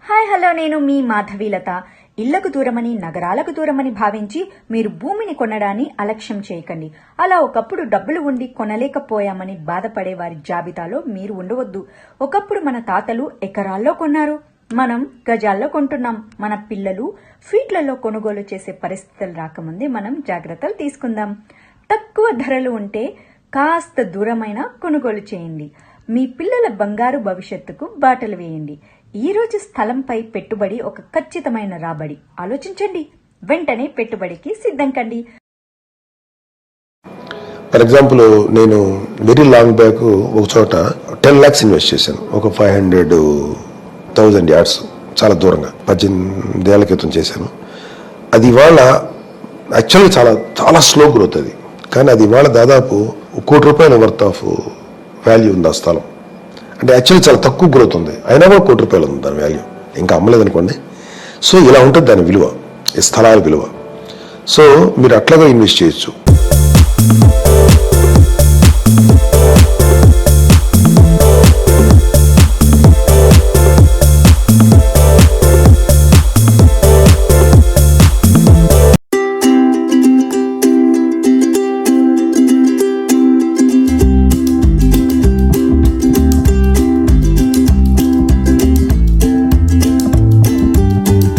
Hi hello, నేను మీ మాధవీలత. ఇళ్లకు దూరమని, నగరాలకు దూరమని భావించి మీరు భూమిని కొనడాన్ని అలక్ష్యం చేయకండి. అలా ఒకప్పుడు డబ్బులు ఉండి కొనలేకపోయామని బాధపడే వారి జాబితాలో మీరు ఉండవద్దు. ఒకప్పుడు మన తాతలు ఎకరాల్లో కొన్నారు, మనం గజాల్లో కొంటున్నాం. మన పిల్లలు ఫీట్లలో కొనుగోలు చేసే పరిస్థితులు రాకముందే మనం జాగ్రత్తలు తీసుకుందాం. తక్కువ ధరలు ఉంటే కాస్త దూరమైన కొనుగోలు చేయండి. మీ పిల్లల బంగారు భవిష్యత్తుకు బాటలు వేయండి. ఈ రోజు స్థలంపై పెట్టుబడి ఒక ఖచ్చితమైన రాబడి. ఆలోచించండి, వెంటనే పెట్టుబడికి సిద్ధం కండి. ఫర్ ఎగ్జాంపుల్, నేను వెరీ లాంగ్ బ్యాక్ ఒక చోట 10 lakhs ఇన్వెస్ట్ చేశాను. ఒక 500,000 yards, చాలా దూరంగా 18 ఏళ్ల క్రితం చేశాను. అది ఇవాళ యాక్చువల్గా చాలా చాలా స్లో గ్రోత్ అది. కానీ అది ఇవాళ దాదాపు ₹1,00,00,000 వర్త్ ఆఫ్ వాల్యూ ఉంది ఆ స్థలం. అంటే యాక్చువల్లీ చాలా తక్కువ గ్రోత్ ఉంది, అయినా కూడా ₹1,00,00,000 ఉంది దాని వాల్యూ. ఇంకా అమ్మలేదనుకోండి. సో ఇలా ఉంటుంది దాని విలువ, ఈ స్థలాల విలువ. సో మీరు అట్లాగా ఇన్వెస్ట్ చేయొచ్చు.